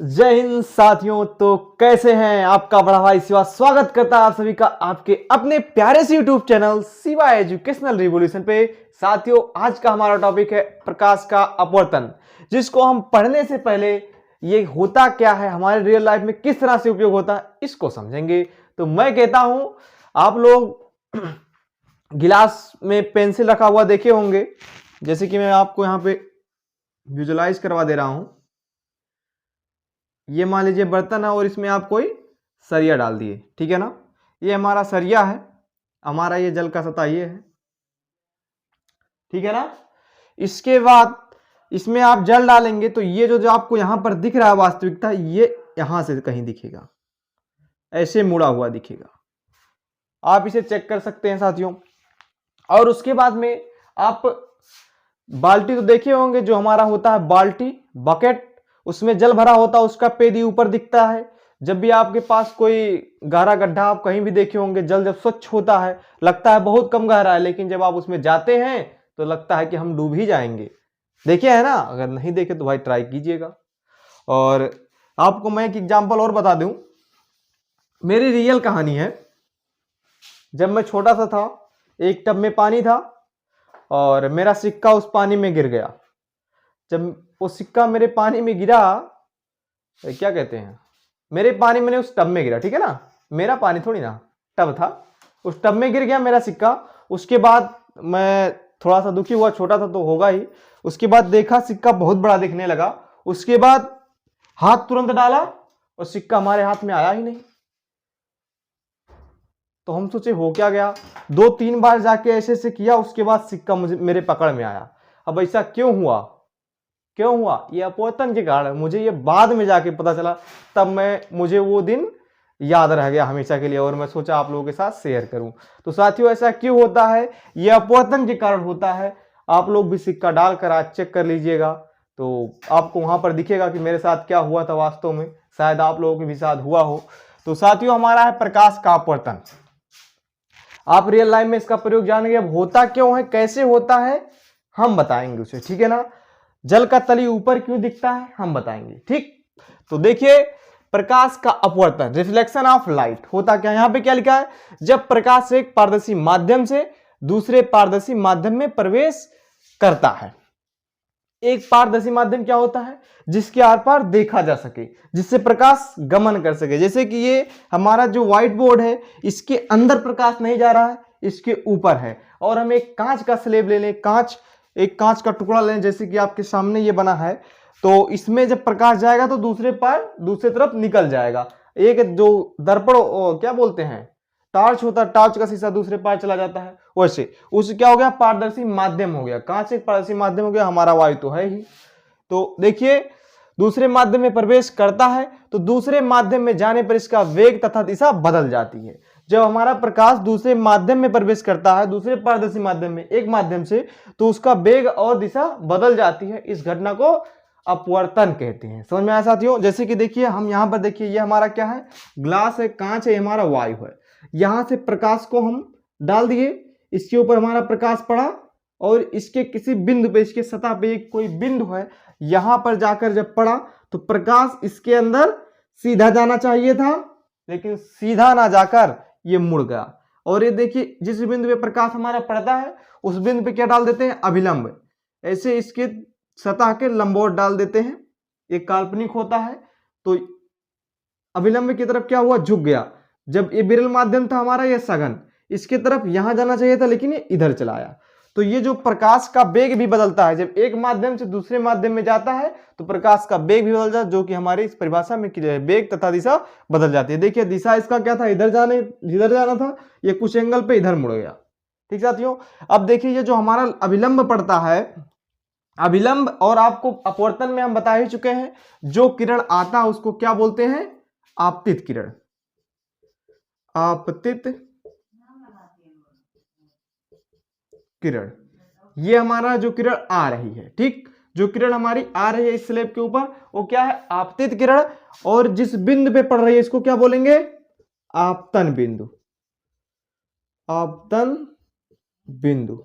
जय हिंद साथियों। तो कैसे हैं? आपका बड़ा भाई शिवा स्वागत करता है आप सभी का आपके अपने प्यारे से YouTube channel Shiva educational revolution पे। साथियों, आज का हमारा टॉपिक है प्रकाश का अपवर्तन, जिसको हम पढ़ने से पहले ये होता क्या है, हमारे रियल लाइफ में किस तरह से उपयोग होता है, इसको समझेंगे। तो मैं कहता हूं, आप लोग गिलास में पेंसिल रखा हुआ देखे होंगे, जैसे कि मैं आपको यहां पे विजुलाइज करवा दे रहा हूं। ये मान लीजिए बर्तन है और इसमें आप कोई सरिया डाल दिए, ठीक है ना। ये हमारा सरिया है, हमारा ये जल का सतह ये है, ठीक है ना। इसके बाद इसमें आप जल डालेंगे तो ये जो आपको यहां पर दिख रहा है वास्तविकता, ये यहां से कहीं दिखेगा, ऐसे मुड़ा हुआ दिखेगा। आप इसे चेक कर सकते हैं साथियों। और उसके बाद में आप बाल्टी तो देखे होंगे, जो हमारा होता है बाल्टी, बकेट, उसमें जल भरा होता है, उसका पेदी ऊपर दिखता है। जब भी आपके पास कोई गहरा गड्ढा आप कहीं भी देखे होंगे, जल जब स्वच्छ होता है लगता है बहुत कम गहरा है, लेकिन जब आप उसमें जाते हैं तो लगता है कि हम डूब ही जाएंगे। देखे है ना? अगर नहीं देखे तो भाई ट्राई कीजिएगा। और आपको मैं एक एग्जांपल और बता दूं, मेरी रियल कहानी है। जब मैं छोटा सा था, एक टब में पानी था और मेरा सिक्का उस पानी में गिर गया। जब वो सिक्का मेरे पानी में गिरा, क्या कहते हैं, मेरे पानी में उस टब में गिरा, ठीक है ना, मेरा पानी थोड़ी ना, टब था, उस टब में गिर गया मेरा सिक्का। उसके बाद मैं थोड़ा सा दुखी हुआ, छोटा था तो होगा ही। उसके बाद देखा सिक्का बहुत बड़ा दिखने लगा। उसके बाद हाथ तुरंत डाला और सिक्का हमारे हाथ में आया ही नहीं। तो हम सोचे हो क्या गया। 2-3 बार जाके ऐसे ऐसे किया, उसके बाद सिक्का मुझे मेरे पकड़ में आया। अब ऐसा क्यों हुआ? क्यों हुआ? ये अपवर्तन के कारण। मुझे ये बाद में जाके पता चला, तब मुझे वो दिन याद रह गया हमेशा के लिए, और मैं सोचा आप लोगों के साथ शेयर करूं। तो साथियों, ऐसा क्यों होता है? ये अपवर्तन के कारण होता है। आप लोग भी सिक्का डालकर आज चेक कर लीजिएगा, तो आपको वहां पर दिखेगा कि मेरे साथ क्या हुआ था वास्तव में। शायद आप लोगों के भी साथ हुआ हो। तो साथियों, हमारा है प्रकाश का अपवर्तन। आप रियल लाइफ में इसका प्रयोग जानेंगे। अब होता क्यों है, कैसे होता है, हम बताएंगे उसे, ठीक है ना। जल का तली ऊपर क्यों दिखता है, हम बताएंगे, ठीक। तो देखिए, प्रकाश का अपवर्तन, रिफ्लेक्शन ऑफ लाइट, होता क्या है? यहां पे क्या लिखा है? जब प्रकाश एक पारदर्शी माध्यम से दूसरे पारदर्शी माध्यम में प्रवेश करता है। एक पारदर्शी माध्यम क्या होता है? जिसके आर पार देखा जा सके, जिससे प्रकाश गमन कर सके। जैसे कि ये हमारा जो व्हाइट बोर्ड है, इसके अंदर प्रकाश नहीं जा रहा है, इसके ऊपर है। और हम एक कांच का स्लेब ले लें, एक कांच का टुकड़ा लें, जैसे कि आपके सामने ये बना है, तो इसमें जब प्रकाश जाएगा तो दूसरे तरफ निकल जाएगा। एक जो दर्पण, क्या बोलते हैं, टार्च होता है, टार्च का शीशा दूसरे पार चला जाता है, वैसे उस क्या हो गया, पारदर्शी माध्यम हो गया। कांच एक पारदर्शी माध्यम हो गया, हमारा वायु तो है ही। तो देखिए, दूसरे माध्यम में प्रवेश करता है तो दूसरे माध्यम में जाने पर इसका वेग तथा दिशा बदल जाती है। जब हमारा प्रकाश दूसरे माध्यम में प्रवेश करता है, दूसरे पारदर्शी माध्यम में, एक माध्यम से, तो उसका वेग और दिशा बदल जाती है। इस घटना को अपवर्तन कहते हैं। समझ में आया साथियों? जैसे कि देखिए, हम यहां पर देखिए, ये हमारा क्या है, ग्लास है, कांच है, हमारा वायु है। यहां से प्रकाश को हम डाल दिए, इसके ऊपर हमारा प्रकाश पड़ा और इसके किसी बिंदु पे, इसके सतह पे एक कोई बिंदु है, यहां पर जाकर जब पड़ा तो प्रकाश इसके अंदर सीधा जाना चाहिए था, लेकिन सीधा ना जाकर ये मुड़ गया। और ये देखिए, जिस बिंदु पे प्रकाश हमारा पड़ता है उस बिंदु पे क्या डाल देते हैं, अभिलंब। ऐसे इसके सतह के लंबवत डाल देते हैं। एक काल्पनिक होता है, तो अभिलंब की तरफ क्या हुआ, झुक गया। जब ये विरल माध्यम था हमारा, ये सघन, इसकी तरफ यहां जाना चाहिए था, लेकिन ये इधर चला आया। तो ये जो प्रकाश का वेग भी बदलता है, जब एक माध्यम से दूसरे माध्यम में जाता है तो प्रकाश का वेग भी बदल जाता है, जो कि हमारी इस परिभाषा में क्लियर है। वेग तथा दिशा बदल जाती है। देखिए, दिशा इसका क्या था, इधर जाना था, ये कुछ एंगल पे इधर मुड़ गया। ठीक साथियों, अब देखिए, ये जो हमारा अभिलंब पड़ता है, अभिलंब और आपको अपवर्तन में हम बता ही चुके हैं, जो किरण आता है उसको क्या बोलते हैं, आपतित किरण। आपतित किरण, ये हमारा जो किरण आ रही है, ठीक, जो किरण हमारी आ रही है इस स्लैब के ऊपर, वो क्या है, आपतित किरण। और जिस बिंदु पे पड़ रही है इसको क्या बोलेंगे, आपतन बिंदु। आपतन बिंदु।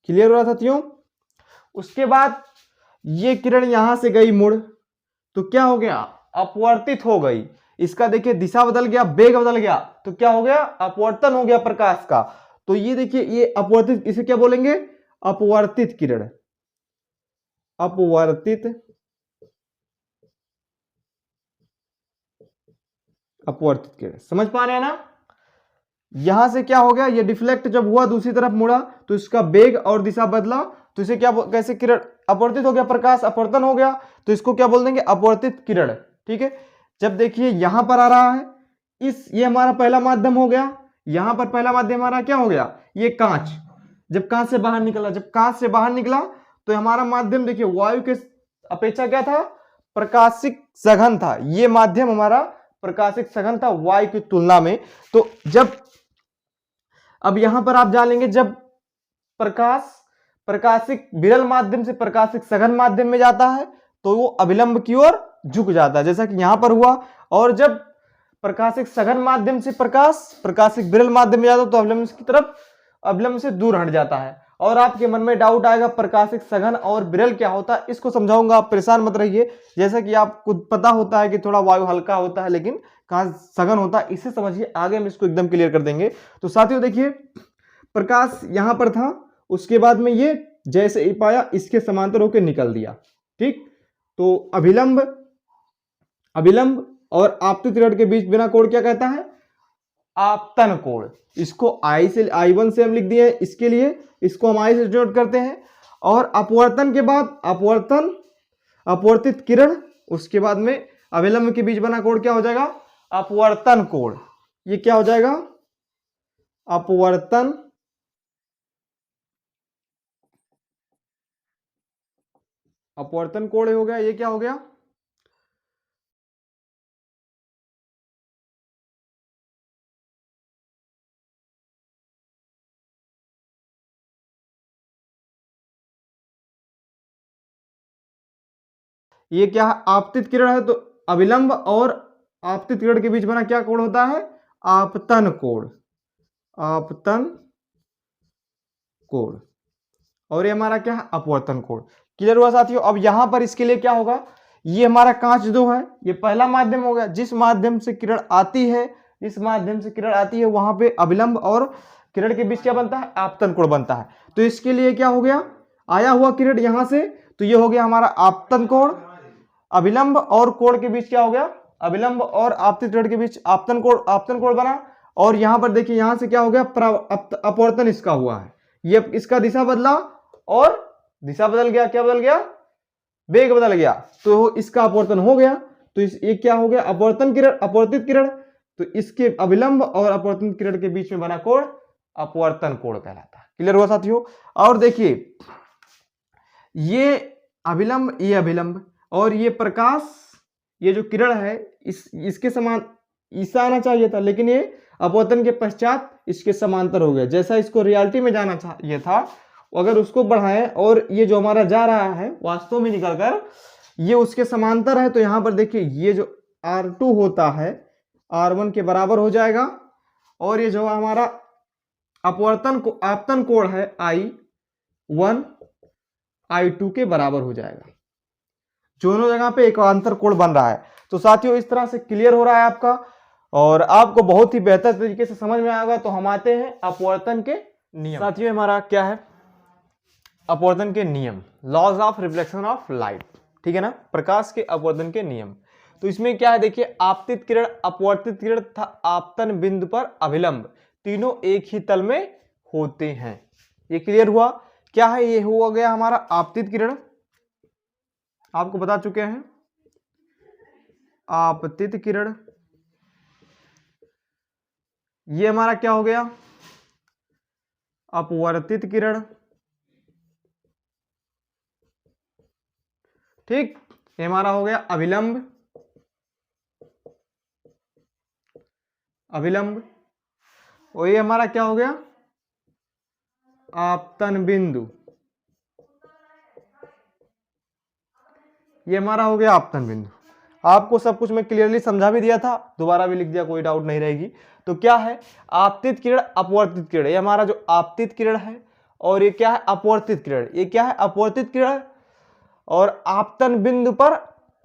क्लियर हो रहा साथियों? उसके बाद ये किरण यहां से गई मुड़, तो क्या हो गया, अपवर्तित हो गई। इसका देखिए दिशा बदल गया, वेग बदल गया, तो क्या हो गया, अपवर्तन हो गया प्रकाश का। तो ये देखिए ये अपवर्तित, इसे क्या बोलेंगे, अपवर्तित किरण, अपवर्तित, अपवर्तित किरण। समझ पा रहे हैं ना। यहां से क्या हो गया, ये डिफ्लेक्ट जब हुआ दूसरी तरफ मुड़ा तो इसका वेग और दिशा बदला, तो इसे क्या, कैसे किरण अपवर्तित हो गया, प्रकाश अपवर्तन हो गया, तो इसको क्या बोल देंगे, अपवर्तित किरण। ठीक है। जब देखिए यहां पर आ रहा है, ये हमारा पहला माध्यम हो गया, यहां पर पहला माध्यम हमारा क्या हो गया, ये कांच। जब कांच से बाहर निकला, जब कांच से बाहर निकला तो हमारा माध्यम देखिए वायु के अपेक्षा क्या था, प्रकाशिक सघन था। ये माध्यम हमारा प्रकाशिक सघन था वायु की तुलना में। तो जब, अब यहां पर आप जान लेंगे, जब प्रकाश प्रकाशिक विरल माध्यम से प्रकाशिक सघन माध्यम में जाता है तो वो अभिलंब की ओर झुक जाता है, जैसा कि यहां पर हुआ। और जब प्रकाशिक सघन माध्यम से प्रकाश प्रकाशिक विरल माध्यम में जाता है तो अभिलंब की तरफ, अभिलंब से दूर हट जाता है। और आपके मन में डाउट आएगा प्रकाशिक सघन और विरल क्या होता है, इसको समझाऊंगा, आप परेशान मत रहिए। जैसा कि आपको पता होता है कि थोड़ा वायु हल्का होता है लेकिन कहां सघन होता है, इसे समझिए, आगे हम इसको एकदम क्लियर कर देंगे। तो साथियों देखिए, प्रकाश यहां पर था, उसके बाद में ये जैसे ही पाया इसके समांतर होकर निकल दिया। ठीक, तो अभिलंब, अभिलंब और आपतित किरण के बीच बिना कोण क्या कहता है, आपतन कोण। इसको I1 से हम लिख दिए इसके लिए, इसको हम I से डिनोट करते हैं। और अपवर्तन के बाद अपवर्तन, अपवर्तित किरण, उसके बाद में अभिलंब के बीच बना कोण क्या हो जाएगा, अपवर्तन कोण। ये क्या हो जाएगा, अपवर्तन, अपवर्तन कोण हो गया। ये क्या हो गया, ये क्या है, आपतित किरण है, तो अभिलंब और आपतित किरण के बीच बना क्या कोण होता है, आपतन कोण, आपतन कोण। और ये हमारा क्या है, अपवर्तन कोण। क्लियर हुआ साथियों। अब यहां पर इसके लिए क्या होगा, ये हमारा कांच जो है ये पहला माध्यम हो गया, जिस माध्यम से किरण आती है, जिस माध्यम से किरण आती है वहां पे अभिलंब और किरण के बीच क्या बनता है, आपतन कोण बनता है। तो इसके लिए क्या हो गया, आया हुआ किरण यहां से, तो ये हो गया हमारा आपतन कोण। अभिलंब और कोण के बीच क्या हो गया, अभिलंब और आपतित किरण के बीच आपतन कोण, आपतन कोण बना। और यहां पर देखिए यहां से क्या हो गया, अपवर्तन इसका हुआ है, ये इसका दिशा बदला और दिशा बदल गया, क्या बदल गया, वेग बदल गया, तो इसका अपवर्तन हो गया। तो ये क्या हो गया, अपवर्तन किरण, अपवर्तित किरण। तो इसके अभिलंब और अपवर्तन किरण के बीच में बना कोण अपवर्तन कोण कहलाता है। क्लियर हुआ साथियों। और देखिए ये अभिलंब, ये अभिलंब और ये प्रकाश, ये जो किरण है इसके समान ईसा आना चाहिए था, लेकिन ये अपवर्तन के पश्चात इसके समांतर हो गया। जैसा इसको रियलिटी में जाना चाहिए था, अगर उसको बढ़ाएं और ये जो हमारा जा रहा है वास्तव में निकलकर ये उसके समांतर है, तो यहां पर देखिए ये जो R2 होता है R1 के बराबर हो जाएगा। और ये जो हमारा अपवर्तन को आपतन कोण है I1 I2 के बराबर हो जाएगा। दोनों जगह पे एकांतर कोण बन रहा है। तो साथियों इस तरह से क्लियर हो रहा है आपका, और आपको बहुत ही बेहतर तरीके से समझ में आएगा। तो हम आते हैं अपवर्तन के नियम। साथियों हमारा क्या है, अपवर्तन के नियम, laws of reflection of light. ठीक है ना, प्रकाश के अपवर्तन के नियम। तो इसमें क्या है देखिए, आपतित किरण, अपवर्तित किरण तथा आपतन बिंदु पर अभिलंब तीनों एक ही तल में होते हैं। ये क्लियर हुआ। क्या है, ये हो गया हमारा आपतित किरण, आपको बता चुके हैं, आपतित किरण। ये हमारा क्या हो गया, अपवर्तित किरण। ठीक, ये हमारा हो गया अभिलंब, अभिलंब। और ये हमारा क्या हो गया, आपतन बिंदु। ये हमारा हो गया आपतन बिंदु। आपको सब कुछ मैं क्लियरली समझा भी दिया था, दोबारा भी लिख दिया, कोई डाउट नहीं रहेगी। तो क्या है, आपतित किरण, अपवर्तित किरण। ये हमारा जो आपतित किरण है, और ये क्या है, अपवर्तित किरण। ये क्या है, अपवर्तित किरण। और आपतन बिंदु पर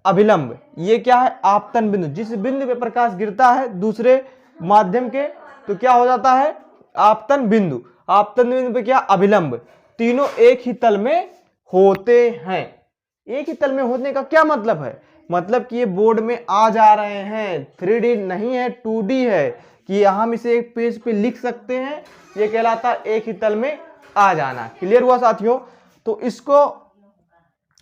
अभिलंब, ये क्या है आपतन बिंदु, जिस बिंदु पे प्रकाश गिरता है दूसरे माध्यम के तो क्या हो जाता है आपतन बिंदु। आपतन बिंदु पे क्या अभिलंब, तीनों एक ही तल में होते हैं। एक ही तल में होने का क्या मतलब है, मतलब कि ये बोर्ड में आ जा रहे हैं, 3D नहीं है 2D है, कि हम इसे एक पेज पे लिख सकते हैं, ये कहलाता एक ही तल में आ जाना। क्लियर हुआ साथियों। तो इसको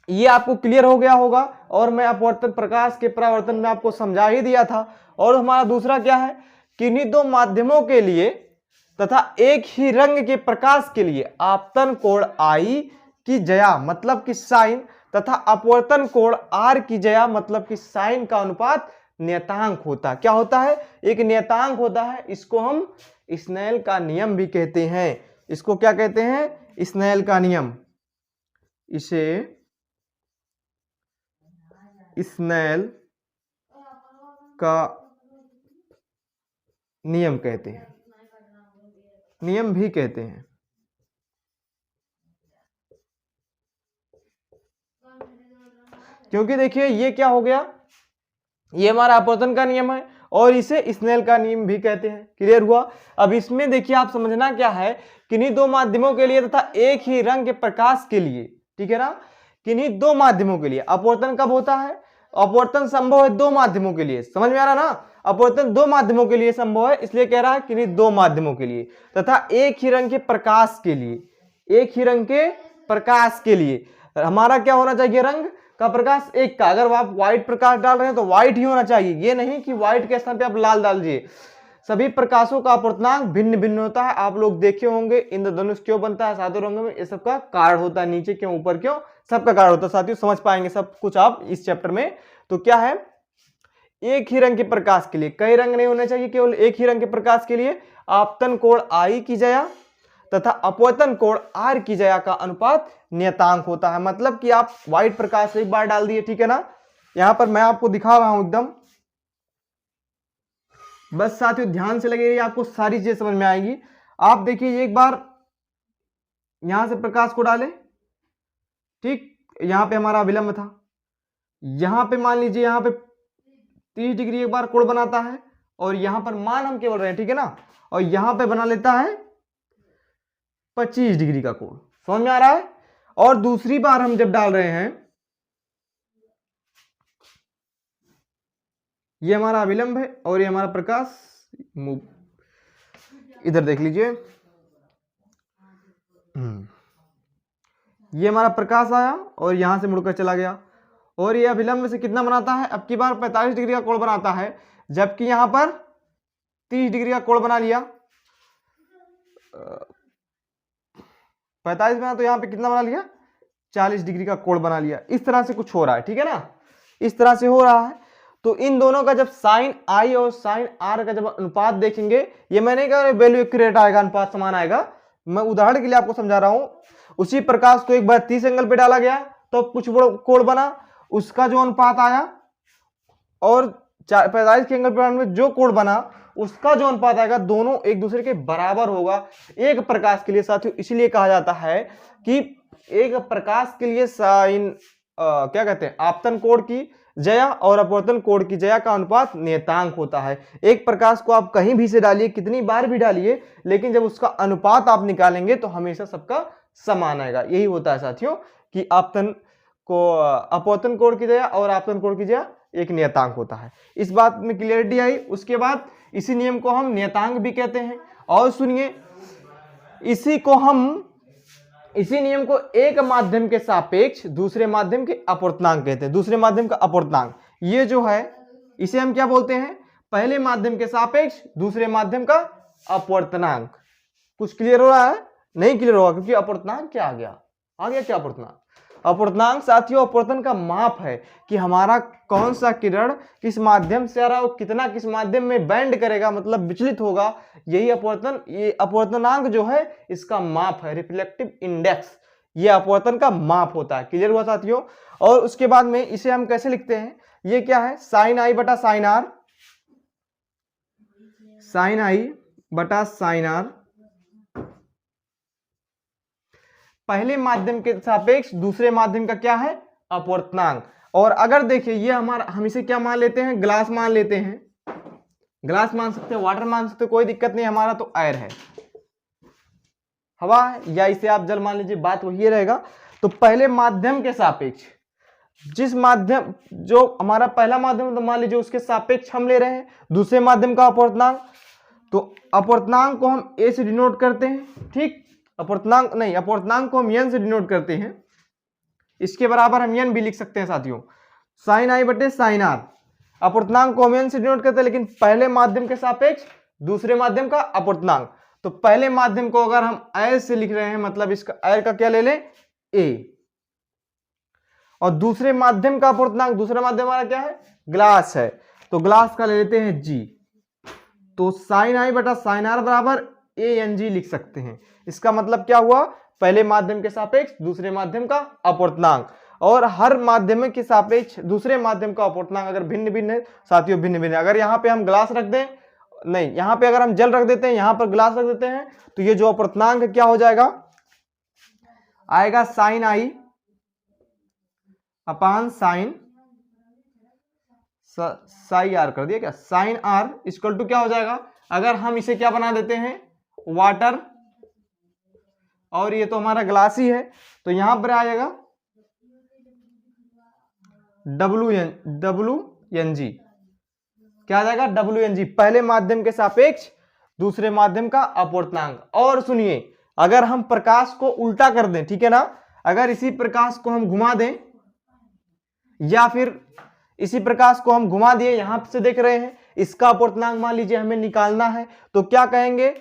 ये आपको क्लियर हो गया होगा, और मैं अपवर्तन प्रकाश के परावर्तन में आपको समझा ही दिया था। और हमारा दूसरा क्या है, किन्हीं दो माध्यमों के लिए तथा एक ही रंग के प्रकाश के लिए आपतन कोण I की जया मतलब कि साइन तथा अपवर्तन कोण R की जया मतलब कि साइन का अनुपात नियतांक होता है। क्या होता है, एक नियतांक होता है। इसको हम स्नेल का नियम भी कहते हैं। इसको क्या कहते हैं, स्नेल का नियम, इसे स्नेल का नियम कहते हैं, नियम भी कहते हैं। क्योंकि देखिए ये क्या हो गया, ये हमारा अपवर्तन का नियम है और इसे स्नेल का नियम भी कहते हैं। क्लियर हुआ। अब इसमें देखिए आप समझना क्या है, किन्हीं दो माध्यमों के लिए तथा एक ही रंग के प्रकाश के लिए, ठीक है ना, किन्हीं दो माध्यमों के लिए अपवर्तन कब होता है, अपवर्तन संभव है दो माध्यमों के लिए, समझ में आ रहा ना, अपवर्तन दो माध्यमों के लिए संभव है, इसलिए कह रहा है किन्हीं दो माध्यमों के लिए तथा एक ही रंग के प्रकाश के लिए, एक ही रंग के प्रकाश के लिए हमारा क्या होना चाहिए, रंग का प्रकाश एक का। अगर आप व्हाइट प्रकाश डाल रहे हैं तो व्हाइट ही होना चाहिए, ये नहीं कि व्हाइट के स्थान पे आप लाल डाल दीजिए। सभी प्रकाशों का अपवर्तनांक भिन्न भिन्न होता है। आप लोग देखे होंगे इंद्रधनुष क्यों बनता है सातों रंगों में, ये सबका कारण होता है, नीचे क्यों ऊपर क्यों, सबका कारण होता है। साथियों समझ पाएंगे सब कुछ आप इस चैप्टर में। तो क्या है, एक ही रंग के प्रकाश के लिए, कई रंग नहीं होने चाहिए, केवल एक ही रंग के प्रकाश के लिए आपतन कोण I की जया तथा अपवर्तन कोण R की जया का अनुपात नियतांक होता है। मतलब कि आप व्हाइट प्रकाश एक बार डाल दिए, ठीक है ना, यहां पर मैं आपको दिखा रहा हूं एकदम, बस साथियों ध्यान से लगे रहिए, आपको सारी चीजें समझ में आएगी। आप देखिए एक बार यहां से प्रकाश को डालें, ठीक, यहां पे हमारा अभिलंब था, यहां पे मान लीजिए यहां पे 30 डिग्री एक बार कोण बनाता है, और यहां पर मान हम केवल रहे हैं, ठीक है ना, और यहां पे बना लेता है 25 डिग्री का कोण, समझ में आ रहा है। और दूसरी बार हम जब डाल रहे हैं, ये हमारा अभिलंब है और ये हमारा प्रकाश, इधर देख लीजिए, ये हमारा प्रकाश आया और यहां से मुड़कर चला गया, और ये अभिलंब से कितना बनाता है, अब की बार 45 डिग्री का कोण बनाता है, जबकि यहां पर 30 डिग्री का कोण बना लिया, 45 बना तो यहां पे कितना बना लिया, 40 डिग्री का कोण बना लिया। इस तरह से कुछ हो रहा है, ठीक है ना, इस तरह से हो रहा है। तो इन दोनों का जब साइन I और साइन R का जब अनुपात देखेंगे, ये मैंने कहा वैल्यू एक्यूरेट आएगा, अनुपात समान आएगा, मैं उदाहरण के लिए आपको समझा रहा हूं। उसी प्रकाश को एक बार 30 एंगल पे डाला गया तो कुछ कोण बना, उसका जो अनुपात आया, और 45 के एंगल पे जो कोण बना उसका जो अनुपात आएगा, दोनों एक दूसरे के बराबर होगा एक प्रकाश के लिए। साथियों इसलिए कहा जाता है कि एक प्रकाश के लिए साइन क्या कहते हैं, आपतन कोण की जया और अपवर्तन कोण की जया का अनुपात नियतांक होता है। एक प्रकाश को आप कहीं भी से डालिए, कितनी बार भी डालिए, लेकिन जब उसका अनुपात आप निकालेंगे तो हमेशा सबका समान आएगा। यही होता है साथियों कि आपतन को अपवर्तन कोण की जया और आपतन कोण की जया एक नियतांक होता है। इस बात में क्लियरिटी आई। उसके बाद इसी नियम को हम नियतांक भी कहते हैं। और सुनिए, इसी नियम को एक माध्यम के सापेक्ष दूसरे माध्यम के अपवर्तनांक कहते हैं। दूसरे माध्यम का अपवर्तनांक ये जो है, इसे हम क्या बोलते हैं, पहले माध्यम के सापेक्ष दूसरे माध्यम का अपवर्तनांक। कुछ क्लियर हो रहा है, नहीं क्लियर होगा, क्योंकि अपवर्तनांक क्या आ गया क्या अपवर्तनांक। अपवर्तनांक साथियों अपवर्तन का माप है कि हमारा कौन सा किरण किस माध्यम से आ रहा है और कितना किस माध्यम में बैंड करेगा, मतलब विचलित होगा। यही अपवर्तन, ये अपवर्तनांक जो है इसका माप है, रिफ्लेक्टिव इंडेक्स, ये अपवर्तन का माप होता है। क्लियर हुआ साथियों। और उसके बाद में इसे हम कैसे लिखते हैं, ये क्या है, साइन I बटा साइन R, साइन I बटा साइन R, पहले माध्यम के सापेक्ष दूसरे माध्यम का क्या है, अपवर्तनांक। और अगर देखिए ये हमारा, हम इसे क्या मान लेते हैं, ग्लास मान लेते हैं, ग्लास मान सकते हैं, वाटर मान सकते हैं, कोई दिक्कत नहीं, हमारा तो एयर है, हवा है, या इसे आप जल मान लीजिए, बात वही रहेगा। तो पहले माध्यम के सापेक्ष, जिस माध्यम, जो हमारा पहला माध्यम तो मान लीजिए उसके सापेक्ष हम ले रहे हैं दूसरे माध्यम का अपवर्तनांक, तो अपवर्तनांक को हम ए से डिनोट करते हैं, ठीक, अपवर्तनांक नहीं, अपवर्तनांक को हम एन से डिनोट करते हैं, इसके बराबर हम एन भी लिख सकते हैं साथियों, साइन आई बटे साइन आर। अपवर्तनांक को हम एन से डिनोट करते हैं, लेकिन पहले माध्यम के सापेक्ष दूसरे माध्यम का अपवर्तनांक, तो पहले माध्यम को अगर हम एयर से लिख रहे हैं, मतलब इसका एयर का क्या ले लें, ए, और दूसरे माध्यम का अपवर्तनांक, दूसरा माध्यम हमारा क्या है, ग्लास है, तो ग्लास का ले लेते हैं जी, तो साइन आई बटा साइन आर बराबर ए एन जी लिख सकते हैं। इसका मतलब क्या हुआ, पहले माध्यम के सापेक्ष दूसरे माध्यम का अपवर्तनांक, और हर माध्यम के सापेक्ष दूसरे माध्यम का अपवर्तनांक अगर भिन्न भिन्न है साथियों, भिन्न भिन्न है। अगर यहाँ पे हम ग्लास रख दें, नहीं, यहाँ पे अगर हम जल रख देते हैं, यहाँ पर ग्लास रख देते हैं, तो ये जो अपवर्तनांक क्या हो जाएगा, आएगा sign i upon sign, psi R कर दिया क्या, साइन आर इक्वल टू क्या हो जाएगा, अगर हम इसे क्या बना देते हैं, वाटर, और ये तो हमारा ग्लास ही है, तो यहां पर आ जाएगा डब्ल्यू एन जी, क्या आ जाएगा, डब्ल्यू एन जी, पहले माध्यम के सापेक्ष दूसरे माध्यम का अपवर्तनांक। और सुनिए, अगर हम प्रकाश को उल्टा कर दें, ठीक है ना, अगर इसी प्रकाश को हम घुमा दें, या फिर इसी प्रकाश को हम घुमा दिए, यहां से देख रहे हैं, इसका अपवर्तनांक मान लीजिए हमें निकालना है, तो क्या कहेंगे,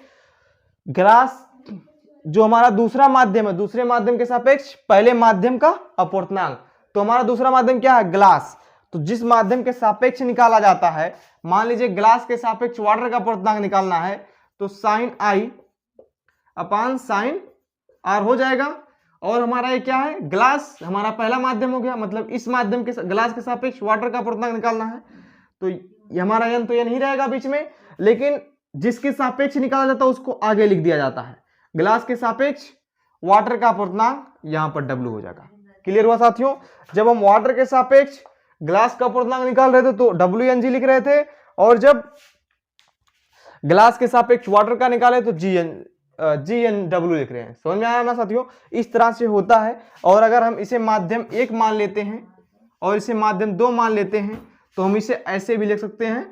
ग्लास जो हमारा दूसरा माध्यम है, दूसरे माध्यम के सापेक्ष पहले माध्यम का अपवर्तनांक, तो हमारा दूसरा माध्यम क्या है, ग्लास, तो जिस माध्यम के सापेक्ष निकाला जाता है, मान लीजिए ग्लास के सापेक्ष वाटर का अपवर्तनांक निकालना है, तो sine i upon sine r हो जाएगा। और हमारा ये क्या है, ग्लास हमारा पहला माध्यम हो गया, मतलब इस माध्यम के ग्लास के सापेक्ष वाटर का अपवर्तनांक निकालना है, तो ये हमारा एन तो ये नहीं रहेगा बीच में, लेकिन जिसके सापेक्ष निकाला जाता है उसको आगे लिख दिया जाता है, ग्लास के सापेक्ष वाटर का अपवर्तनांक यहां पर डब्ल्यू हो जाएगा। क्लियर हुआ साथियों, जब हम वाटर के सापेक्ष ग्लास का अपवर्तनांक निकाल रहे थे तो डब्ल्यू एन जी लिख रहे थे, और जब ग्लास के सापेक्ष वाटर का निकाले तो जी एन डब्ल्यू लिख रहे हैं। समझ में आया ना साथियों, इस तरह से होता है। और अगर हम इसे माध्यम 1 मान लेते हैं और इसे माध्यम 2 मान लेते हैं, तो हम इसे ऐसे भी लिख सकते हैं,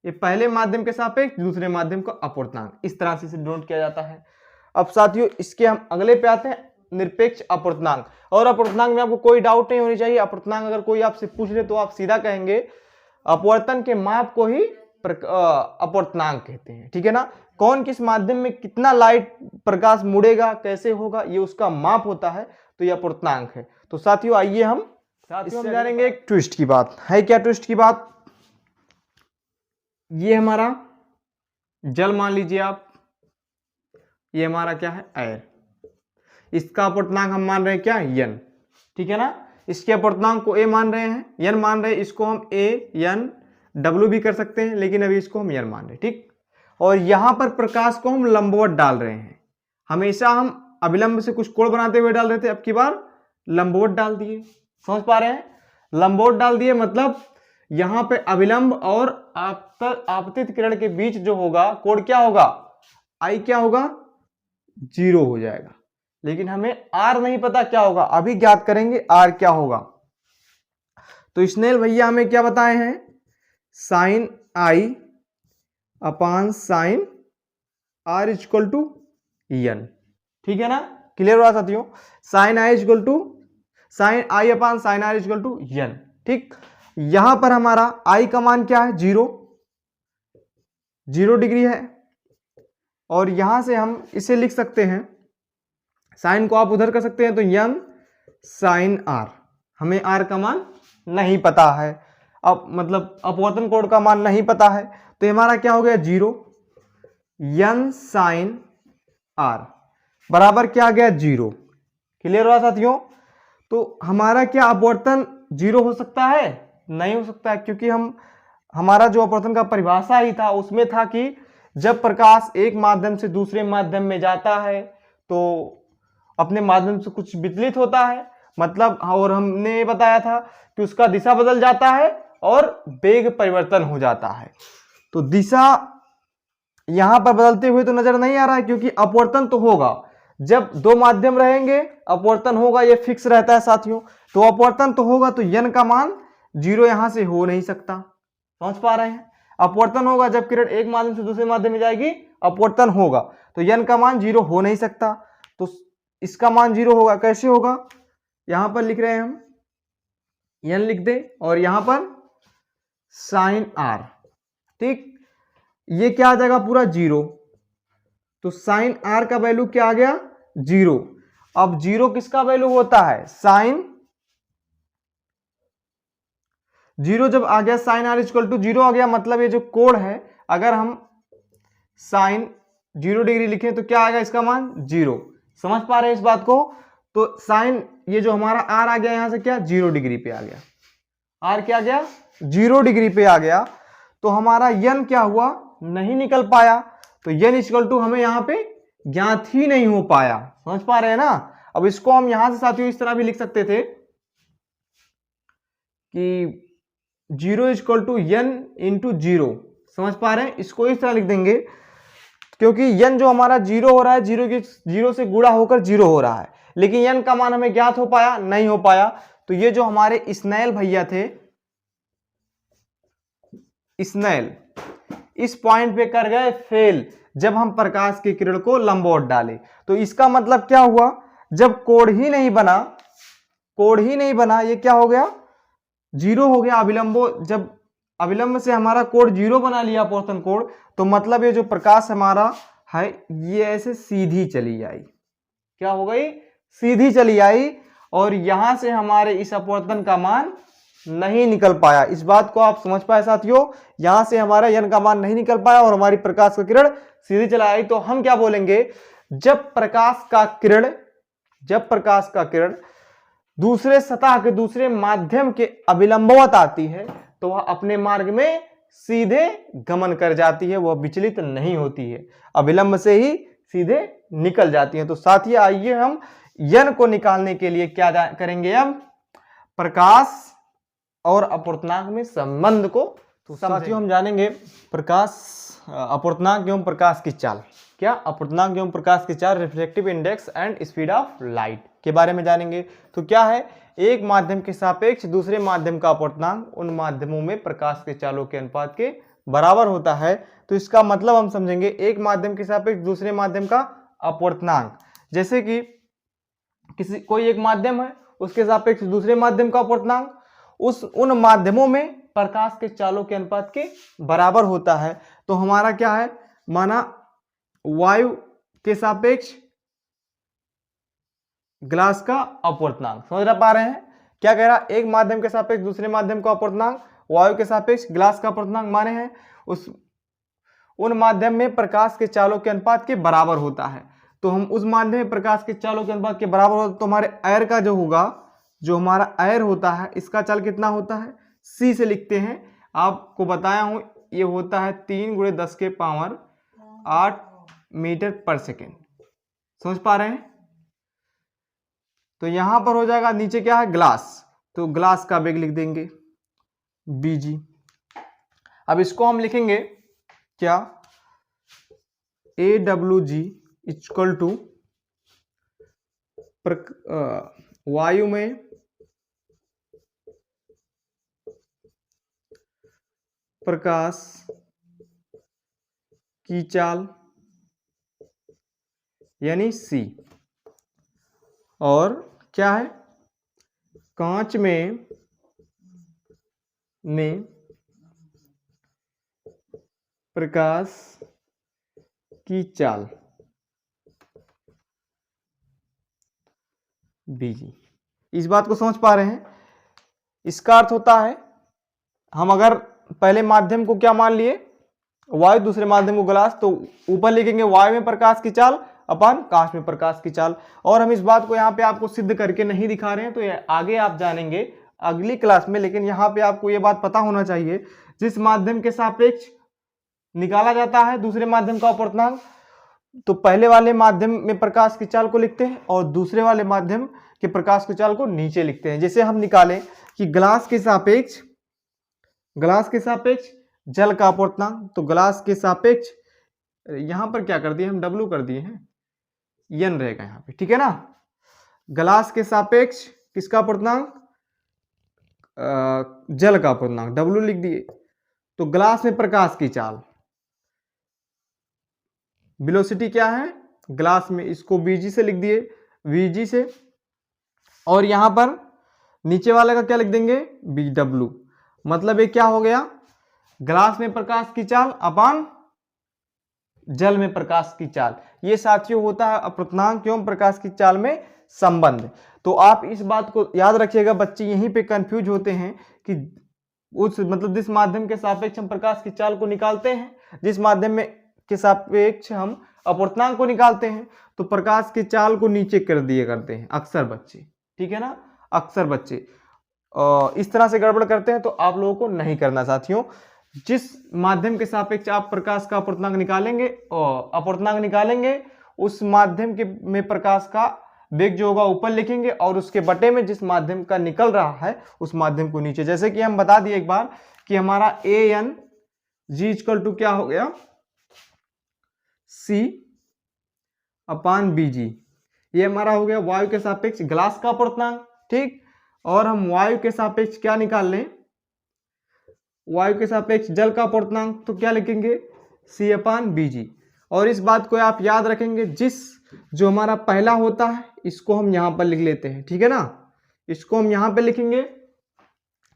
ये पहले माध्यम के सापेक्ष दूसरे माध्यम का अपवर्तनांक, इस तरह से इसे डिनोट किया जाता है। अब साथियों इसके हम अगले पे आते हैं, निरपेक्ष अपवर्तनांक। और अपवर्तनांक में आपको कोई डाउट नहीं होनी चाहिए, अपवर्तनांक अगर कोई आपसे पूछ ले तो आप सीधा कहेंगे अपवर्तन के माप को ही अपवर्तनांक कहते हैं, ठीक है ना। कौन किस माध्यम में कितना लाइट प्रकाश मुड़ेगा, कैसे होगा, ये उसका माप होता है, तो ये अपवर्तनांक है। तो साथियों आइए हम जानेंगे एक ट्विस्ट की बात है। क्या ट्विस्ट की बात, ये हमारा जल मान लीजिए आप, ये हमारा क्या है, एयर, इसका अपवर्तनांक हम मान रहे हैं क्या, एन, ठीक है ना। इसके अपवर्तनांक को ए मान रहे हैं, एन मान रहे हैं, इसको हम ए एन डब्ल्यू भी कर सकते हैं, लेकिन अभी इसको हम एन मान रहे हैं, ठीक। और यहां पर प्रकाश को हम लंबवत डाल रहे हैं, हमेशा हम अभिलंब से कुछ कोण बनाते हुए डाल रहे थे, अब की बार लंबवत डाल दिए। समझ पा रहे हैं, लंबवत डाल दिए मतलब यहां पे अभिलंब और आपतित किरण के बीच जो होगा कोण क्या होगा, आई क्या होगा, 0 हो जाएगा। लेकिन हमें आर नहीं पता क्या होगा, अभी ज्ञात करेंगे आर क्या होगा। तो स्नेल भैया हमें क्या बताए हैं, sine i upon sine r equal to n, ठीक है ना। क्लियर हुआ साथियों, sine i equal to sine i upon sine r equal to n, ठीक। यहां पर हमारा आई का मान क्या है, 0 डिग्री है, और यहां से हम इसे लिख सकते हैं, साइन को आप उधर कर सकते हैं, तो एन साइन आर, हमें आर का मान नहीं पता है, अब मतलब अपवर्तन कोण का मान नहीं पता है, तो हमारा क्या हो गया, 0 एन साइन आर बराबर क्या आ गया, 0। क्लियर हुआ साथियों। तो हमारा क्या अपवर्तन 0 हो सकता है, नहीं हो सकता है, क्योंकि हमारा जो अपवर्तन का परिभाषा ही था उसमें था कि जब प्रकाश एक माध्यम से दूसरे माध्यम में जाता है तो अपने माध्यम से कुछ विचलित होता है, मतलब, और हमने ये बताया था कि उसका दिशा बदल जाता है और वेग परिवर्तन हो जाता है। तो दिशा यहां पर बदलते हुए तो नजर नहीं आ रहा है, क्योंकि अपवर्तन तो होगा। जब दो माध्यम रहेंगे अपवर्तन होगा, ये फिक्स रहता है साथियों। तो अपवर्तन तो होगा, तो n का मान 0 यहां से हो नहीं सकता। समझ पा रहे हैं? अपवर्तन होगा जब किरण एक माध्यम से दूसरे माध्यम में जाएगी, अपवर्तन होगा, तो n का मान 0 हो नहीं सकता। तो इसका मान 0 होगा। कैसे होगा? यहां पर लिख रहे हैं हम, n लिख दे और यहां पर साइन r। ठीक, ये क्या आ जाएगा? पूरा 0। तो साइन r का वैल्यू क्या आ गया? 0। अब 0 किसका वैल्यू होता है? साइन 0 जब आ गया, साइन r इक्वल टू 0 आ गया, मतलब ये जो कोण है, अगर हम साइन 0 डिग्री लिखें तो क्या आएगा? इसका मान 0। समझ पा रहे हैं इस बात को? तो साइन, ये जो हमारा r आ गया यहां से क्या? 0 डिग्री पे आ गया। r क्या आ गया? 0 डिग्री पे आ गया। तो हमारा n क्या हुआ? नहीं निकल पाया। तो n इक्वल टू हमें यहां पे ज्ञात ही नहीं हो पाया। समझ पा रहे हैं ना? अब इसको हम यहां से साथियों इस तरह भी लिख सकते थे कि 0 इक्वल टू n इंटू 0। समझ पा रहे हैं? इसको इस तरह लिख देंगे, क्योंकि n जो हमारा 0 हो रहा है, 0 से गुणा होकर 0 हो रहा है, लेकिन n का मान हमें ज्ञात हो पाया? नहीं हो पाया। तो ये जो हमारे स्नेल भैया थे, स्नेल इस पॉइंट पे कर गए फेल, जब हम प्रकाश की किरण को लंबवत डाले। तो इसका मतलब क्या हुआ? जब कोण ही नहीं बना, ये क्या हो गया? 0 हो गया। जब अविलंब से हमारा कोण 0 बना लिया, अपवर्तन कोण, तो मतलब ये जो प्रकाश हमारा है, ये ऐसे सीधी चली आई। क्या हो गई? सीधी चली आई, और यहां से हमारे इस अपवर्तन का मान नहीं निकल पाया। इस बात को आप समझ पाए साथियों? यहां से हमारा n का मान नहीं निकल पाया और हमारी प्रकाश का किरण सीधी चला आई। तो हम क्या बोलेंगे? जब प्रकाश का किरण दूसरे सतह के दूसरे माध्यम के अभिलंबवत आती है, तो वह अपने मार्ग में सीधे गमन कर जाती है, वह विचलित नहीं होती है, अभिलंब से ही सीधे निकल जाती है। तो साथियों, आइए हम n को निकालने के लिए क्या करेंगे? हम प्रकाश और अपवर्तनांक में संबंध को तो साथियों हम जानेंगे प्रकाश, अपवर्तनांक एवं प्रकाश की चाल। क्या? अपवर्तनांक एवं प्रकाश की चाल, reflective index and speed of light के बारे में जानेंगे। तो क्या है? एक माध्यम के सापेक्ष दूसरे माध्यम का अपवर्तनांक उन माध्यमों में प्रकाश के चालों के अनुपात के बराबर होता है। तो इसका मतलब हम समझेंगे, एक माध्यम के सापेक्ष दूसरे माध्यम का अपवर्तनांक, जैसे कि कोई एक माध्यम है, उसके सापेक्ष दूसरे माध्यम का अपवर्तनांक उन माध्यमों में प्रकाश के चालों के अनुपात के बराबर होता है। तो हमारा क्या है? माना वायु के सापेक्ष ग्लास का अपवर्तनांक। समझ पा रहे हैं? क्या कह रहा? एक माध्यम के सापेक्ष दूसरे माध्यम का अपवर्तनांक वायु के सापेक्ष ग्लास का अपवर्तनांक माने हैं उन माध्यम में प्रकाश के चालों के अनुपात के बराबर होता है। तो हम उस माध्यम में प्रकाश के चालों के अनुपात के बराबर होता है, तो हमारे एयर का जो होगा, जो हमारा एयर होता है, इसका चाल कितना होता है? c से लिखते हैं। आपको बताया हूं, ये होता है 3 × 10⁸ मीटर पर सेकेंड। समझ पा रहे हैं? तो यहां पर हो जाएगा, नीचे क्या है? ग्लास, तो ग्लास का वेग लिख देंगे bg। अब इसको हम लिखेंगे क्या? AWG इक्वल टू वायु में प्रकाश की चाल यानी c, और क्या है? कांच में प्रकाश की चाल bg। इस बात को समझ पा रहे हैं? इसका अर्थ होता है, हम अगर पहले माध्यम को क्या मान लिए? वायु, दूसरे माध्यम को ग्लास, तो ऊपर लिखेंगे वायु में प्रकाश की चाल अपन कांच में प्रकाश की चाल। और हम इस बात को यहाँ पे आपको सिद्ध करके नहीं दिखा रहे हैं, तो ये आगे आप जानेंगे अगली क्लास में। लेकिन यहाँ पे आपको ये बात पता होना चाहिए, जिस माध्यम के सापेक्ष निकाला जाता है दूसरे माध्यम का अपवर्तनांक, तो पहले वाले माध्यम में प्रकाश की चाल को लिखते हैं और दूसरे वाले माध्यम के प्रकाश की चाल को नीचे लिखते हैं। जैसे हम निकालें कि ग्लास के सापेक्ष जल का अपवर्तनांक, तो ग्लास के सापेक्ष यहां पर क्या कर दिए हम, W कर दिए हैं, n रहेगा यहाँ पे, ठीक है ना। ग्लास के सापेक्ष किसका अपवर्तनांक, जल का अपवर्तनांक W लिख दिए। तो ग्लास में प्रकाश की चाल, वेलोसिटी क्या है ग्लास में, इसको Vg से लिख दिए, Vg से, और यहां पर नीचे वाले का क्या लिख देंगे, Bw। मतलब ये क्या हो गया, ग्लास में प्रकाश की चाल अपान जल में प्रकाश की चाल, ये साथियों होता है अपवर्तनांक एवं प्रकाश की चाल में संबंध। तो आप इस बात को याद रखिएगा, बच्चे यहीं पे कंफ्यूज होते हैं कि उस मतलब जिस माध्यम के सापेक्ष हम प्रकाश की चाल को निकालते हैं, जिस माध्यम में के सापेक्ष हम अपवर्तनांक को निकालते हैं, तो प्रकाश की चाल को नीचे कर दिए करते हैं अक्सर बच्चे, ठीक है ना। अक्सर बच्चे इस तरह से गड़बड़ करते हैं, तो आप लोगों को नहीं करना साथियों। जिस माध्यम के सापेक्ष आप प्रकाश का अपवर्तनांक निकालेंगे उस माध्यम के में प्रकाश का वेग जो होगा ऊपर लिखेंगे और उसके बटे में जिस माध्यम का निकल रहा है उस माध्यम को नीचे। जैसे कि हम बता दिए एक बार कि हमारा AN G इक्वल टू क्या हो गया, C अपान BG, ये हमारा हो गया वायु के सापेक्ष ग्लास का अपवर्तनांक, ठीक। और हम वायु के सापेक्ष क्या निकाल लें, वायु के सापेक्ष जल का अपवर्तनांक, तो क्या लिखेंगे, C अपान BG। और इस बात को आप याद रखेंगे, जो हमारा पहला होता है इसको हम यहां पर लिख लेते हैं, ठीक है ना। इसको हम यहां पे लिखेंगे,